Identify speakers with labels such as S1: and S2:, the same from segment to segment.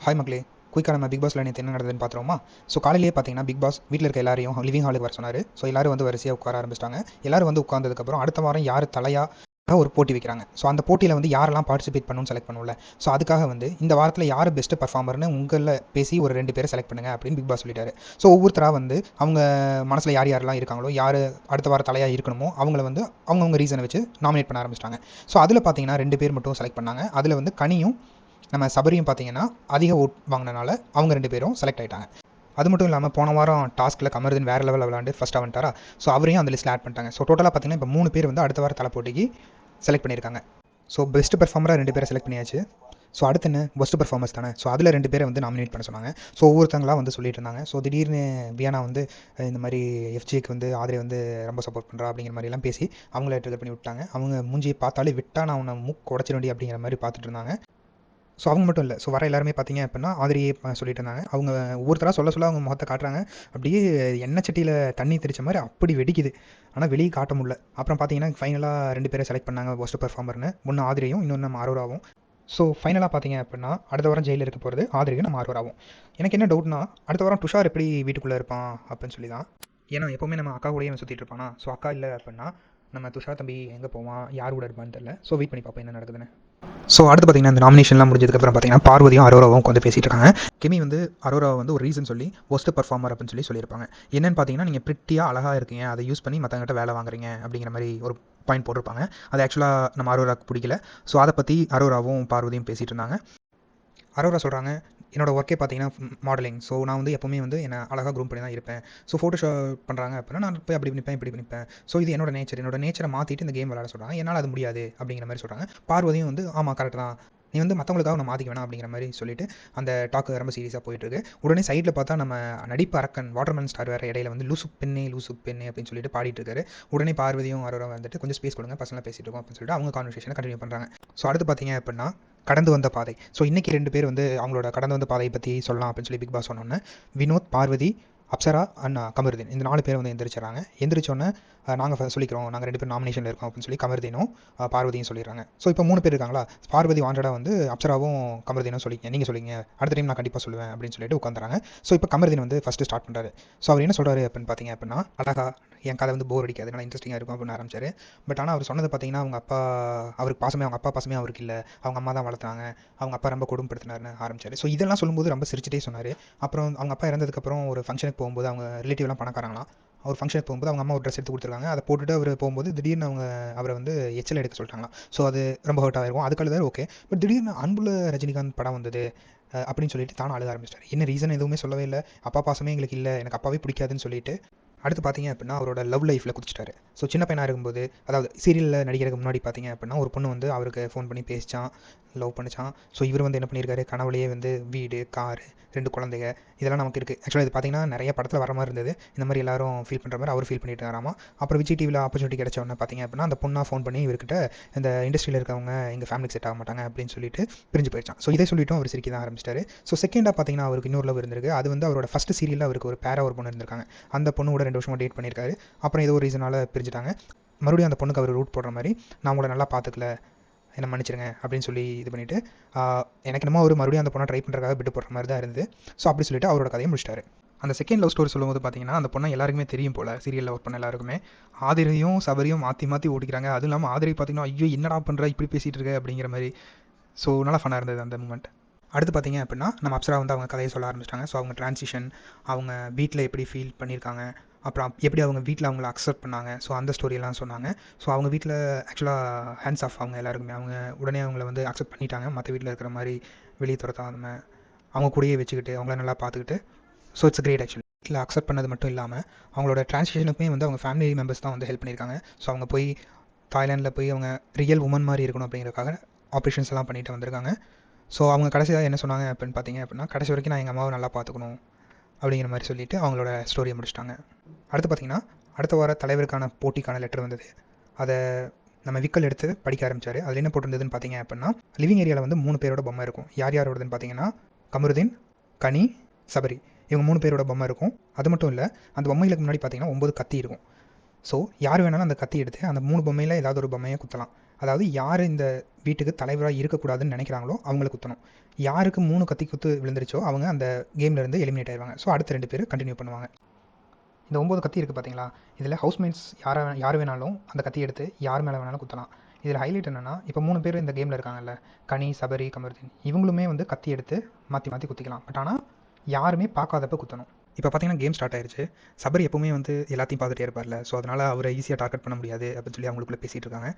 S1: Hi மக்களே, குயிக்காக நம்ம பிக் பாஸ்ல நேற்று என்ன நடந்ததுன்னு பார்த்துருவோமா? ஸோ காலையிலேயே பார்த்தீங்கன்னா பிக் பாஸ் வீட்டில் இருக்க எல்லாரையும் லிவிங் ஹாலுக்கு வர சொன்னார். ஸோ எல்லாரும் வந்து வரிசையாக உட்கார ஆரம்பிச்சிட்டாங்க. எல்லாரும் வந்து உட்காந்ததுக்கப்புறம் அடுத்த வாரம் யார் தலையாக ஒரு போட்டி வைக்கிறாங்க. ஸோ அந்த போட்டியில் வந்து யாரெல்லாம் பார்ட்டிசிபேட் பண்ணணும்னு செலக்ட் பண்ணுவோம்ல. ஸோ அதுக்காக வந்து இந்த வாரத்தில் யார் பெஸ்ட் பர்ஃபார்மர்னு உங்களில் பேசி ஒரு 2 பேரை செலக்ட் பண்ணுங்க அப்படின்னு பிக் பாஸ் சொல்லிட்டாரு. ஸோ ஒவ்வொருத்தராக வந்து அவங்க மனசில் யார் யாரெல்லாம் இருக்காங்களோ, யார் அடுத்த வார தலையாக இருக்கணுமோ அவங்கள வந்து அவங்கவுங்க ரீசனை வச்சு நாமினேட் பண்ண ஆரம்பிச்சிட்டாங்க. ஸோ அதில் பார்த்தீங்கன்னா 2 பேர் மட்டும் செலக்ட் பண்ணாங்க. அதில் வந்து கனியும் நம்ம சபரியும் பார்த்தீங்கன்னா அதிக ஓட் வாங்கினனால அவங்க 2 பேரும் செலக்ட் ஆகிட்டாங்க. அது மட்டும் இல்லாமல் போன வாரம் டாஸ்கில் கமருதன் வேறு லெவலில் விளாண்டு ஃபஸ்ட்டாக வந்துட்டாரா. ஸோ அவரையும் அந்த லிஸ்ட்டில் ஆட் பண்ணிட்டாங்க. ஸோ டோட்டலாக பார்த்தீங்கன்னா இப்போ 3 பேர் வந்து அடுத்த வார தலை போட்டிக்கு செலக்ட் பண்ணியிருக்காங்க. ஸோ பெஸ்ட் பெர்ஃபார்மராக 2 பேரை செலக்ட் பண்ணியாச்சு. ஸோ அடுத்து என்ன பெஸ்ட் பெர்ஃபார்மன்ஸ் தானே. ஸோ அதில் 2 பேரை வந்து நாமினேட் பண்ண சொன்னாங்க. ஸோ ஒவ்வொருத்தங்களாக வந்து சொல்லிட்டு இருந்தாங்க. ஸோ திடீர்னு வியானா வந்து இந்த மாதிரி எஃப்ஜேக்கு வந்து ஆதிரை வந்து ரொம்ப சப்போர்ட் பண்ணுறா அப்படிங்கிற மாதிரிலாம் பேசி அவங்கள ட்ரிகர் பண்ணி விட்டாங்க. அவங்க மூஞ்சியை பார்த்தாலே விட்டா நான் உன்னை மூக்கு உடச்சிட வேண்டிய அப்படிங்கிற மாதிரி பார்த்துட்டு இருந்தாங்க. ஸோ அவங்க மட்டும் இல்லை, ஸோ வர எல்லாருமே பார்த்தீங்க அப்படின்னா ஆதிரியே சொல்லிட்டு இருந்தாங்க. அவங்க ஒவ்வொருத்தராக சொல்ல அவங்க முகத்தை காட்டுறாங்க. அப்படியே எண்ணெய் சட்டியில் தண்ணி தெரிச்ச மாதிரி அப்படி வெடிக்குது. ஆனால் வெளியே காட்ட முடியல. அப்புறம் பார்த்தீங்கன்னா ஃபைனலாக 2 பேரை செலக்ட் பண்ணாங்க பெஸ்ட் பெர்ஃபார்மர்னு. ஒன்று ஆதிரையும் இன்னொன்று நம்ம அரோராவும். ஸோ ஃபைனலாக பார்த்தீங்க அப்படின்னா அடுத்த வாரம் ஜெயிலில் இருக்க போகிறது ஆதிரையும் நம்ம அரோராவும். எனக்கு என்ன டவுட்னா அடுத்த வாரம் துஷார் எப்படி வீட்டுக்குள்ளே இருப்பான் அப்படின்னு சொல்லி தான். ஏன்னா எப்போவுமே நம்ம அக்கா கூடயே சுற்றிட்டு இருப்பானா. ஸோ அக்கா இல்லை அப்படின்னா நம்ம துஷார் தம்பி எங்கே போவான், யார் கூட இருப்பான்னு தெரியல. ஸோ வெயிட் பண்ணி பார்ப்போம் என்ன நடக்குதுன்னு. ஸோ அடுத்து பார்த்தீங்கன்னா இந்த நாமினேஷன்லாம் முடிஞ்சதுக்கப்புறம் பார்த்தீங்கன்னா பார்வதியும் அரோராவும் வந்து பேசிட்டு இருக்காங்க. கிமி வந்து அரோராவை வந்து ஒரு ரீசன் சொல்லி ஒஸ்ட் பர்ஃபார்மர் அப்படின்னு சொல்லியிருப்பாங்க. என்னன்னு பார்த்தீங்கன்னா நீங்கள் பிரிட்டியாக அழகாக இருக்கீங்க, அதை யூஸ் பண்ணி மற்றவங்கிட்ட வேலை வாங்குறீங்க அப்படிங்கிற மாதிரி ஒரு பாயிண்ட் போட்டிருப்பாங்க. அது ஆக்சுவலாக நம்ம அரோராவுக்கு பிடிக்கல. ஸோ அதை பற்றி அரோராவும் பார்வதியும் பேசிகிட்டு இருந்தாங்க. அரோரா சொல்கிறாங்க, என்னோடய ஒர்க்கே பார்த்தீங்கன்னா மாடலிங். ஸோ நான் வந்து எப்போவுமே வந்து என்னை அழகாக க்ரூம் பண்ணி தான் இருப்பேன். ஸோ ஃபோட்டோஷாப் பண்ணுறாங்க அப்படின்னா நான் போய் அப்படி நிற்பேன் இப்படி நிற்பேன். ஸோ இது என்னோட நேச்சரை மாற்றிட்டு இந்த கேம் விளையாட சொல்கிறாங்க. என்னால் அது முடியாது அப்படிங்கிற மாதிரி சொல்கிறாங்க. பார்வதியும் வந்து ஆமாம் கரெக்ட் தான், நீ வந்து மற்றவங்களுக்காக நான் மாற்றிக்க வேணாம் அப்படிங்கிற மாதிரி சொல்லிட்டு அந்த டாக்கு ரொம்ப சீரியஸாக போயிட்டுருக்கு. உடனே சைடில் பார்த்தா நம்ம நடிப்பு அரக்கன் வாட்டர்மேன் ஸ்டார் வேறு இடையில வந்து லூசு பெண்ணே அப்படின்னு சொல்லிட்டு பாடிட்டு இருக்காரு. உடனே பார்வதியும் அரோரா வந்துட்டு கொஞ்சம் ஸ்பேஸ் கொடுங்க, பசங்களாக பேசிட்டு இருக்கோம் அப்படின்னு சொல்லிட்டு அவங்க கான்வர்சேஷனை கண்டினியூ பண்ணுறாங்க. ஸோ அடுத்து பார்த்தீங்க அப்படின்னா கடந்து வந்த பாதை. ஸோ இன்றைக்கி 2 பேர் வந்து அவங்களோட கடந்து வந்த பாதையை பற்றி சொல்லலாம் அப்படின்னு சொல்லி பிக் பாஸ் சொன்னோன்னே வினோத், பார்வதி, அப்சரா அண்ட் கமருதீன் இந்த 4 பேர் வந்து எந்திரிச்சாங்க. எந்திரிச்சோன்னே நாங்கள் சொல்லிக்கிறோம், நாங்கள் 2 பேர் நாமினேஷனில் இருக்கோம் அப்படின்னு சொல்லி கமருதீனும் பார்வதியும் சொல்லிடுறாங்க. ஸோ இப்போ 3 பேர் இருக்காங்களா. பார்வதி வாண்டடாக வந்து அப்சராவும் கமருதீனும் சொல்லிங்க, நீங்கள் சொல்லிங்க, அடுத்த டைம் நான் கண்டிப்பாக சொல்லுவேன் அப்படின்னு சொல்லிட்டு உட்காந்துறாங்க. ஸோ இப்போ கமருதீன் வந்து ஃபஸ்ட்டு ஸ்டார்ட் பண்ணுறாரு. ஸோ அவர் என்ன சொல்கிறாரு அப்படின்னு பார்த்தீங்க அப்படின்னா, அழகா என் கதை வந்து போர் அடிக்காது, நல்லா இன்ட்ரெஸ்டிங்காக இருக்கும் அப்படின்னு ஆரம்பிச்சார். பட் ஆனால் அவர் சொன்னது பார்த்தீங்கன்னா அவங்க அப்பா அவருக்கு பாசமே அவங்க அப்பா பாசமே அவருக்கு இல்லை, அவங்க அம்மா தான் வளர்த்தாங்க, அவங்க அப்பா ரொம்ப கொடுமைப்படுத்தினார்னு ஆரம்பிச்சார். ஸோ இதெல்லாம் சொல்லும்போது ரொம்ப சிரிச்சிட்டே சொன்னார். அப்புறம் அவங்க அப்பா இறந்ததுக்கப்புறம் ஒரு ஃபங்க்ஷனுக்கு போகும்போது அவங்க ரிலேட்டிவ்லாம் பணக்காரங்களாம். அவர் ஃபங்க்ஷனுக்கு போகும்போது அவங்க அம்மா ஒரு ட்ரெஸ் எடுத்து கொடுத்துருக்காங்க. அதை போட்டுட்டு அவர் போகும்போது திடீர்னு அவரை வந்து எச்சல் எடுக்க சொல்லிட்டாங்களாம். ஸோ அது ரொம்ப ஹர்ட் ஆகிருக்கும். அதுக்காக ஓகே. பட் திடீர்னு அன்புள்ள ரஜினிகாந்த் படம் வந்தது அப்படின்னு சொல்லிட்டு தானும் அழுத ஆரம்பிச்சிட்டார். என்ன ரீசன் எதுவுமே சொல்லவே இல்லை. அப்பா பாசமே எங்களுக்கு இல்லை, எனக்கு அப்பாவே பிடிக்காதுன்னு சொல்லிட்டு அடுத்து பார்த்தீங்க அப்படின்னா அவரோட லவ் லைஃப்பில் குதிச்சிட்டாரு. ஸோ சின்ன பையனாக இருக்கும்போது, அதாவது சீரியலில் நடிக்கிறதுக்கு முன்னாடி பார்த்தீங்க அப்படின்னா ஒரு பொண்ணு வந்து அவருக்கு ஃபோன் பண்ணி பேசிச்சான், லவ் பண்ணிச்சான். ஸோ இவர் வந்து என்ன பண்ணியிருக்காரு, கனவுலேயே வந்து வீடு, காரு, 2 குழந்தைங்க இதெல்லாம் நமக்கு இருக்குது. ஆக்சுவலாக இது பார்த்தீங்கன்னா நிறைய படத்தில் வர மாதிரி இருந்தது. இந்த மாதிரி எல்லாரும் ஃபீல் பண்ணுற மாதிரி அவர் ஃபீல் பண்ணிட்டு இருக்காராமா. அப்புறம் விஜய் டிவியில் ஆப்பர்ச்சுனிட்டி கிடைச்ச உடனே பார்த்தீங்க அப்படின்னா அந்த பொண்ணாக ஃபோன் பண்ணி இவர்கிட்ட இந்த இண்டஸ்ட்ரியில் இருக்கவங்க எங்கள் ஃபேமிலிக்கு செட் ஆக மாட்டாங்க அப்படின்னு சொல்லிட்டு பிரிஞ்சு போயிடுச்சான். ஸோ இதை சொல்லிட்டும் அவர் சிரிக்க தான் ஆரம்பிச்சிட்டாரு. ஸோ செகண்டாக பார்த்தீங்கன்னா அவருக்கு இன்னொரு லவ் இருந்திருக்கு. அது வந்து அவரோட ஃபஸ்ட் சீரியலில் அவருக்கு ஒரு பேரா ஒரு பொண்ணு இருந்திருக்காங்க. அந்த பொண்ணோட 2 வருஷமாக டேட் பண்ணியிருக்காரு. அப்புறம் ஏதோ ஒரு ரீசனால் பிரிஞ்சுட்டாங்க. மறுபடியும் அந்த பொண்ணுக்கு அவர் ரூட் போடுற மாதிரி நான் உங்களை நல்லா பார்த்துக்கல, என்ன மன்னிச்சிருங்க அப்படின்னு சொல்லி இது பண்ணிவிட்டு எனக்கு என்னமோ அவர் மறுபடியும் அந்த பொண்ணை ட்ரை பண்ணுறதுக்காக விட்டு போடுற மாதிரி தான் இருந்தது. ஸோ அப்படி சொல்லிட்டு அவரோட கதையை முடிச்சிட்டாரு. அந்த செகண்ட் லவ் ஸ்டோரி சொல்லும்போது பார்த்தீங்கன்னா அந்த பொண்ணை எல்லாருக்குமே தெரியும் போல், சீரியலில் ஒர்க் பண்ண எல்லாருக்குமே. ஆதிரையும் சபரியும் மாற்றி ஓடிக்கிறாங்க. அதுவும் இல்லாமல் ஆதிரை பார்த்தீங்கன்னா ஐயோ என்னடா பண்ணுற இப்படி பேசிகிட்டு இருக்க அப்படிங்கிற மாதிரி. ஸோ நல்லா ஃபன்னாக இருந்தது அந்த மூமெண்ட். அடுத்து பார்த்தீங்க அப்படின்னா நம்ம அப்சரா வந்து அவங்க கதையை சொல்ல ஆரம்பிச்சிட்டாங்க. ஸோ அவங்க ட்ரான்சிஷன், அவங்க வீட்டில் எப்படி ஃபீல் பண்ணியிருக்காங்க, அப்புறம் எப்படி அவங்க வீட்டில் அவங்கள அக்செப்ட் பண்ணாங்க. ஸோ அந்த ஸ்டோரியெல்லாம் சொன்னாங்க. ஸோ அவங்க வீட்டில் ஆக்சுவலாக ஹேண்ட்ஸ் ஆஃப் அவங்க எல்லாருக்குமே. அவங்க உடனே அவங்கள வந்து அக்செப்ட் பண்ணிட்டாங்க. மற்ற வீட்டில் இருக்கிற மாதிரி வெளியே துரத்தாம அவங்க கூடயே வச்சுக்கிட்டு அவங்கள நல்லா பார்த்துக்கிட்டு. So it's great actually. வீட்டில் அக்செப்ட் பண்ணது மட்டும் இல்லாமல் அவங்களோட ட்ரான்சிஷனுக்குமே வந்து அவங்க ஃபேமிலி மெம்பர்ஸ் தான் வந்து ஹெல்ப் பண்ணியிருக்காங்க. ஸோ அவங்க போய் தாய்லாண்டில் போய் அவங்க ரியல் உமன் மாதிரி இருக்கணும் அப்படிங்கிறதுக்காக ஆப்ரேஷன்ஸ் எல்லாம் பண்ணிட்டு வந்திருக்காங்க. ஸோ அவங்க கடைசியாக என்ன சொன்னாங்க அப்படின்னு பார்த்தீங்க அப்படின்னா, கடைசி வரைக்கும் நான் எங்கள் அம்மாவை நல்லா பார்த்துக்கணும் அப்படிங்கிற மாதிரி சொல்லிவிட்டு அவங்களோட ஸ்டோரியை முடிச்சிட்டாங்க. அடுத்து பார்த்திங்கன்னா அடுத்த வார தலைவருக்கான போட்டிக்கான லெட்டர் வந்தது. அதை நம்ம விக்கல் எடுத்து படிக்க ஆரம்பித்தார். அதில் என்ன போட்டிருந்ததுன்னு பார்த்தீங்க அப்படின்னா, லிவிங் ஏரியாவில் வந்து 3 பேரோட பொம்மை இருக்கும். யார் யாரோடதுன்னு பார்த்தீங்கன்னா கமருதீன், கனி, சபரி, இவங்க 3 பேரோட பொம்மை இருக்கும். அது மட்டும் இல்லை, அந்த பொம்மைகளுக்கு முன்னாடி பார்த்தீங்கன்னா 9 கத்தி இருக்கும். ஸோ யார் வேணாலும் அந்த கத்தி எடுத்து அந்த 3 பொம்மையில் ஏதாவது ஒரு பொம்மையை குத்தலாம். அதாவது யார் இந்த வீட்டுக்கு தலைவராக இருக்கக்கூடாதுன்னு நினைக்கிறாங்களோ அவங்களை குத்தணும். யாருக்கு 3 கத்தி குத்து விழுந்துருச்சோ அவங்க அந்த கேம்லேருந்து எலிமினேட் ஆயிடுவாங்க. ஸோ அடுத்த 2 பேர் கண்டினியூ பண்ணுவாங்க. இந்த 9 கத்தி இருக்குது பார்த்தீங்களா, இதில் ஹவுஸ்மேட்ஸ் யார் வேணாலும் அந்த கத்தி எடுத்து யார் மேலே வேணாலும் குத்தலாம். இதில் ஹைலைட் என்னென்னா, இப்போ 3 பேர் இந்த கேமில் இருக்காங்கல்ல, கனி, சபரி, கமருதீன், இவங்களுமே வந்து கத்தி எடுத்து மாற்றி மாற்றி குத்திக்கலாம். பட் ஆனால் யாருமே பார்க்காதப்ப குத்தணும். இப்போ பார்த்தீங்கன்னா கேம் ஸ்டார்ட் ஆயிடுச்சு. சபரி எப்பவுமே வந்து எல்லாத்தையும் பார்த்துட்டே இருப்பார்ல, ஸோ அதனால் அவரை ஈஸியாக டார்கெட் பண்ண முடியாது அப்படின்னு சொல்லி அவங்களுக்குள்ளே பேசிகிட்டு இருக்காங்க.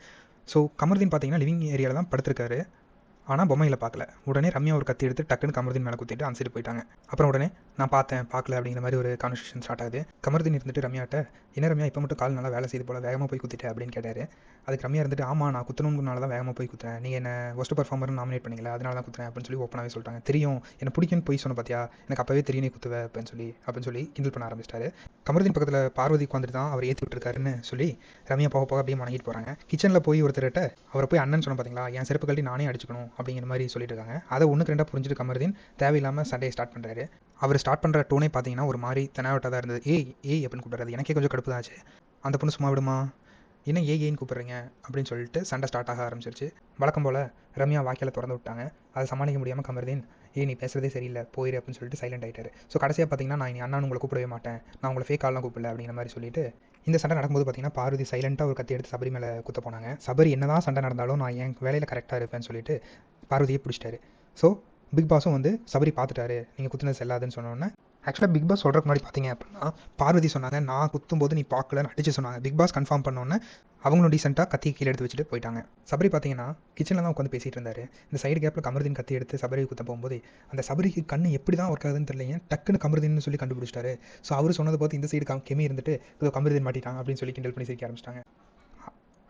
S1: ஸோ கமருதீன் பார்த்தீங்கன்னா லிவிங் ஏரியாவில் தான் படுத்திருக்காரு. ஆனால் பொம்மையில் பார்க்கல. உடனே ரம்யா ஒரு கத்தி எடுத்து டக்குன்னு கமருதீன் மேலே குத்திட்டு அந்த சைடு போயிட்டாங்க. அப்புறம் உடனே நான் பார்த்தேன் பார்க்கல அப்படிங்கிற மாதிரி ஒரு கான்வர்சேஷன் ஸ்டார்ட் ஆகுது. கமருதீன் இருந்துட்டு ரம்யாட்ட, என்ன ரம்யா இப்போ மட்டும் கால் நல்லா வேலை செய்து போல வேகமாக போய் குத்திட்டேன் அப்படின்னு கேட்டார். அதுக்கு ரம்யா இருந்துட்டு, ஆமாம் நான் குத்தணுங்கனால தான் வேகமாக போய் குத்துறேன், நீங்கள் என்ன ஒஸ்ட் பர்ஃபார்மர்னு நாமினேட் பண்ணிங்களா, அதனால தான் குத்துறேன் அப்படின்னு சொல்லி ஓப்பனாகவே சொல்லிட்டாங்க. தெரியும் என்ன பிடிக்கும்னு போய் சொன்ன பார்த்தியா, எனக்கு அப்போவே தெரியும் நீ குத்துவேன் அப்படின்னு சொல்லி கிண்டல் பண்ண ஆரம்பிச்சிட்டாரு. கமருதீன் பக்கத்தில் பார்வதி உட்காந்துட்டு தான் அவர் ஏற்றி விட்டுருக்காருன்னு சொல்லி ரம்யா போக போக அப்படியே மணங்கிட்டு போகிறாங்க. கிச்சனில் போய் ஒருத்தர்கிட்ட அவரை போய் அண்ணன் சொன்ன பார்த்தீங்களா, என் செருப்பு கழட்டி நானே அடிச்சுக்கணும் அப்படிங்கிற மாதிரி சொல்லிட்டு இருக்காங்க. அதை ஒன்றுக்கு ரெண்டாக புரிஞ்சுட்டு கமருதீன் தேவையில்லாமல் சண்டையை ஸ்டார்ட் பண்ணுறாரு. அவர் ஸ்டார்ட் பண்ணுற டோனே பார்த்தீங்கன்னா ஒரு மாதிரி தெனாவட்டாக தான் இருந்தது. ஏய் அப்படின்னு கூப்பிட்றது எனக்கே கொஞ்சம் கடுப்பு தான் ஆச்சு. அந்த பொண்ணு சும்மா விடுமா, என்ன ஏன்னு கூப்பிட்றீங்க அப்படின்னு சொல்லிட்டு சண்டை ஸ்டார்ட் ஆக ஆரம்பிச்சிருச்சு. வழக்கம் போல் ரம்யா வாய்க்கால திறந்து விட்டாங்க. அதை சமாளிக்க முடியாமல் கமருதீன், நீ பேசுகிறதே சரியில்லை போயிரு அப்படின்னு சொல்லிட்டு சைலண்ட் ஆகிட்டார். ஸோ கடைசியாக பார்த்தீங்கன்னா, நான் இனி அண்ணான்னு உங்களை கூப்பிடவே மாட்டேன், நான் உங்களை ஃபேக் ஆள்லாம் கூப்பிடல அப்படிங்கிற மாதிரி சொல்லிட்டு இந்த சண்டை நடக்கும்போது பார்த்தீங்கன்னா பார்வதி சைலண்ட்டாக ஒரு கத்தி எடுத்து சபரி மேலே குத்த போனாங்க. சபரி என்ன தான் சண்டை நடந்தாலும் நான் என் வேலையில் கரெக்டாக இருப்பேன்னு சொல்லிட்டு பார்வதியை பிடிச்சிட்டாரு. ஸோ பிக் பாஸும் வந்து சபரி பார்த்துட்டாரு, நீங்கள் குத்துனது செல்லாதுன்னு சொன்னோன்னே, ஆக்சுவலாக பிக் பாஸ் சொல்கிறக்கு முன்னாடி பார்த்தீங்க அப்படின்னா பார்வதி சொன்னாங்க நான் குத்தும்போது நீ பார்க்கலன்னு அடிச்சு சொன்னாங்க. பிக் பாஸ் கன்ஃபார்ம் பண்ணோன்னே அவங்களும் டீசெண்டாக கத்தியை கீழே எடுத்து வச்சுட்டு போயிட்டாங்க. சபரி பார்த்தீங்கன்னா கிச்சனில் தான் உட்காந்து பேசிகிட்டு இருந்தார். இந்த சைடு கேப்பில் கமருதீன் கத்தி எடுத்து சபரி குத்த போகும்போது அந்த சபரிக்கு கண்ணு எப்படி தான் ஒர்க் ஆகுதுன்னு தெரியல, டக்குன்னு கமருதீன்னு சொல்லி கண்டுபிடிச்சிட்டாரு. ஸோ அவர் சொன்னதை பார்த்து இந்த சைடு கெமி இருந்துட்டு இதோ கமருதீன் மாட்டிட்டாங்க அப்படின்னு சொல்லி கிண்டல் பண்ணி சிரிக்க ஆரம்பிச்சிட்டாங்க.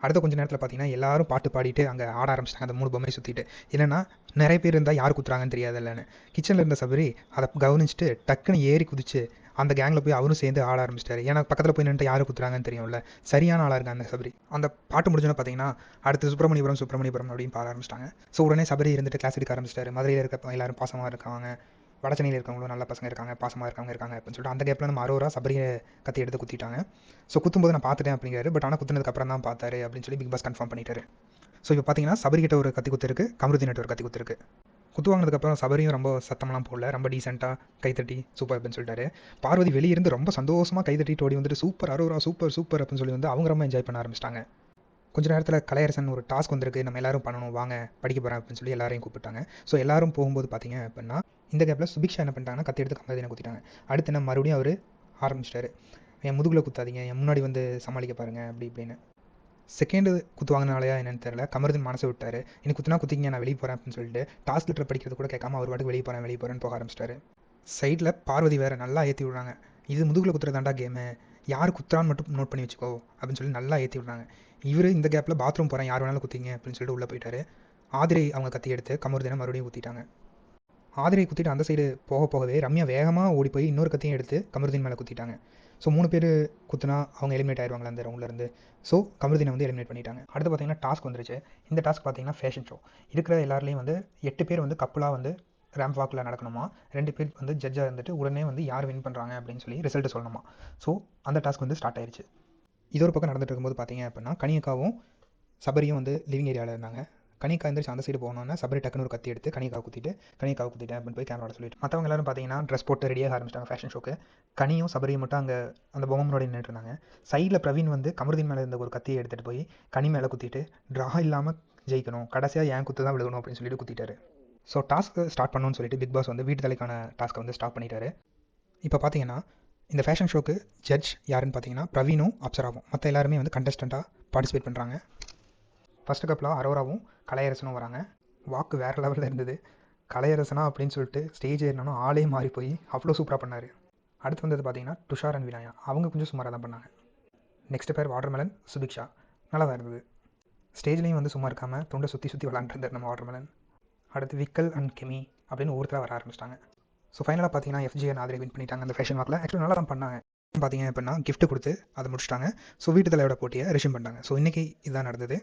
S1: அடுத்த கொஞ்சம் நேரத்தில் பார்த்தீங்கன்னா எல்லாரும் பாட்டு பாடிட்டு அங்கே ஆட ஆரம்பிச்சிட்டாங்க. அந்த 3 பொம்மை சுற்றிட்டு. என்னென்னா நிறைய பேர் இருந்தால் யார் குத்துறாங்கன்னு தெரியாதுல்லன்னு கிச்சனில் இருந்த சபரி அதை கவனிச்சுட்டு டக்குன்னு ஏறி குதிச்சு அந்த கேங்கில் போய் அவரும் சேர்ந்து ஆட ஆரம்பிச்சிட்டாரு. ஏன்னா பக்கத்தில் போய் நின்று யார் குத்துறாங்கன்னு தெரியும்ல. சரியான ஆளாக இருக்காங்க அந்த சபரி. அந்த பாட்டு முடிஞ்சோன்னு பார்த்தீங்கன்னா அடுத்து சுப்பிரமணியபுரம் அப்படின்னு பாட ஆரம்பிச்சிட்டாங்க. ஸோ உடனே சபரி இருந்துட்டு கிளாஸ் எடுக்க ஆரம்பிச்சிட்டாரு. மதுரையில் இருக்க எல்லாரும் பாசமாக இருக்காங்க, வடச்சென்னையில் இருக்கவங்களும் நல்ல பசங்க இருக்காங்க, பாசமாக இருக்காங்க அப்படின்னு சொல்லிட்டு அந்த கேப்பில் நம்ம அரோரா சபரியை கத்தி எடுத்து குத்திட்டாங்க. ஸோ குத்தும்போது நான் பார்த்துட்டேன் அப்படிங்கிறாரு. பட் ஆனால் குத்துனதுக்கு அப்புறம் தான் பார்த்தாரு அப்படின்னு சொல்லி பிக் பாஸ் கன்ஃபார்ம் பண்ணிட்டாரு. ஸோ இப்போ பார்த்தீங்கன்னா சபரிக்கிட்ட ஒரு கத்தி குத்து இருக்குது, கமருதீன்கிட்ட ஒரு கத்தி குத்து இருக்குது. குத்து வாங்கினதுக்கப்புறம் சபரியும் ரொம்ப சத்தமெல்லாம் போடல, ரொம்ப டீசெண்டாக கைத்தட்டி சூப்பர் அப்படின்னு சொல்லிட்டாரு. பார்வதி வெளியிருந்து ரொம்ப சந்தோஷமாக கைத்தட்டிட்டு ஓடி வந்துட்டு சூப்பர் அரோரா சூப்பர் அப்படின்னு சொல்லி வந்து அவங்க ரொம்ப என்ஜாய் பண்ண ஆரம்பிச்சிட்டாங்க. கொஞ்ச நேரத்தில் கலையரசன் ஒரு டாஸ்க் வந்திருக்கு, நம்ம எல்லாரும் பண்ணணும் வாங்க படிக்க போகிறேன் அப்படின்னு சொல்லி எல்லாரையும் கூப்பிட்டாங்க. ஸோ எல்லாரும் போகும்போது பார்த்தீங்க அப்படின்னா இந்த கேப்பில் சுபிக்ஷா என்ன பண்ணிட்டாங்கன்னா கத்தி எடுத்து கமருதீனை குத்திட்டாங்க. அடுத்து என்ன மறுபடியும் அவர் ஆரம்பிச்சிட்டாரு, என் முதுகில் குத்தாதீங்க, என் முன்னாடி வந்து சமாளிக்க பாருங்கள் அப்படி இப்படின்னு. செகண்டு குத்து வாங்கினாலையா என்னன்னு தெரியல, கமருதீன் மனசை விட்டார். இன்னைக்கு குத்துனா குத்திங்க நான் வெளியே போகிறேன் அப்படின்னு சொல்லிட்டு டாஸ்க் லெட்டர் படிக்கிறது கூட கேட்காம அவர் பாட்டுக்கு வெளியே போகிறேன்னு போக ஆரம்பிச்சிட்டாரு. சைடில் பார்வதி வேறு நல்லா ஏற்றி விடுறாங்க, இது முதுகில் குத்துறதாண்டா கேமு, யார் குத்துறான்னு மட்டும் நோட் பண்ணி வச்சுக்கோ அப்படின்னு சொல்லி நல்லா ஏற்றி விடுறாங்க. இவர் இந்த கேப்பில் பாத்ரூம் போகிறேன் யார் வேணாலும் குத்திங்க அப்படின்னு சொல்லிட்டு உள்ளே போயிட்டாரு. ஆதிரை அவங்க கத்தி எடுத்து கமருதீனை மறுபடியும் குத்திட்டாங்க. ஆதிரை குத்திட்டு அந்த சைடு போகவே ரம்யா வேகமாக ஓடி போய் இன்னொரு கத்தியும் எடுத்து கமருதீன் மேலே குத்திட்டாங்க. ஸோ 3 பேர் குத்துனா அவங்க எலிமினேட் ஆயிடுவாங்களா அந்த ரவுண்ட்லேருந்து. ஸோ கமருதீனை வந்து எலிமினேட் பண்ணிட்டாங்க. அடுத்து பார்த்தீங்கன்னா டாஸ்க் வந்துருச்சு. இந்த டாஸ்க் பார்த்தீங்கன்னா ஃபேஷன் ஷோ. இருக்கிற எல்லாருலேயும் வந்து 8 பேர் வந்து கப்பலாக வந்து ரேம்ப் வாக்கில் நடக்கணுமா, 2 பேர் வந்து ஜட்ஜாக இருந்துட்டு உடனே வந்து யார் வின் பண்ணுறாங்க அப்படின்னு சொல்லி ரிசல்ட்டு சொல்லணுமா. ஸோ அந்த டாஸ்க் வந்து ஸ்டார்ட் ஆயிடுச்சு. இது ஒரு பக்கம் நடந்துட்டு இருக்கும்போது பார்த்தீங்க அப்படின்னா கனியக்காவும் சபரியும் வந்து லிவிங் ஏரியாவில் இருந்தாங்க. கனிக்கா எந்திரிச்சு அந்த சைடு போனோன்னா சபரி டக்குன்னு ஒரு கத்தி எடுத்து கனிக்காவை குத்திட்டேன் அப்படின்னு போய் கேமராவில் சொல்லிட்டு மற்றவங்க எல்லாரும் பார்த்தீங்கன்னா ட்ரெஸ் போட்டு ரெடியாக ஆரம்பிச்சிட்டாங்க ஃபேஷன் ஷோக்கு. கனியும் சபரியும் மட்டும் அங்கே அந்த பொம்மை முன்னாடி நின்றுட்டு இருந்தாங்க. சைடில் பிரவீன் வந்து கமருதீன் மேலே இருந்த ஒரு கத்தியை எடுத்துகிட்டு போய் கனி மேலே குத்திட்டு ட்ரா இல்லாமல் ஜெயிக்கணும், கடைசியாக ஏன் குத்து தான் விழுகணும் அப்படின்னு சொல்லிட்டு குத்திட்டாரு. ஸோ டாஸ்க்கு ஸ்டார்ட் பண்ணணும்னு சொல்லிட்டு பிக் பாஸ் வந்து வீட்டு தலைக்கான டாஸ்க்கை வந்து ஸ்டார்ட் பண்ணிட்டாரு. இப்போ பார்த்தீங்கன்னா இந்த ஃபேஷன் ஷோக்கு ஜட்ஜ் யாருன்னு பார்த்தீங்கன்னா பிரவீனும் அப்சராவும், மற்ற எல்லாருமே வந்து கண்டஸ்டண்ட்டாக பார்ட்டிசிபேட் பண்ணுறாங்க. ஃபஸ்ட்டு கப்பில் அரோராவும் கலையரசனும் வராங்க. வாக்கு வேறு லெவலில் இருந்தது. கலையரசனா அப்படின்னு சொல்லிட்டு ஸ்டேஜ் ஏறினாலும் ஆளே மாறி போய் அவ்வளோ சூப்பராக பண்ணார். அடுத்து வந்தது பார்த்தீங்கன்னா துஷார் அண்ட் வினாயா, அவங்க கொஞ்சம் சுமாராக தான் பண்ணாங்க. நெக்ஸ்ட் பேர் வாட்டர்மெலன் சுபிக்ஷா, நல்லா தான் இருந்தது. ஸ்டேஜ்லேயும் வந்து சும்மா இருக்காமல் துண்டை சுற்றி விளாண்டுருந்தார் நம்ம வாட்டர்மெலன். அடுத்து விக்கல் அண்ட் கெமி அப்படின்னு ஒருத்தராக வர ஆரம்பிச்சிட்டாங்க. ஸோ ஃபைனலாக பார்த்தீங்கன்னா FG அண்ட் ஆதிரை வின் பண்ணிட்டாங்க அந்த ஃபேஷன் வாக்கில். ஆக்சுவலாக நல்லா தான் பண்ணாங்க. பார்த்தீங்க அப்படின்னா கிஃப்ட் கொடுத்து அதை முடிச்சிட்டாங்க. ஸோ வீட்டு தலையோட போட்டியை ரெஷ்யூம் பண்ணிட்டாங்க. ஸோ இன்றைக்கி இதுதான் நடந்தது.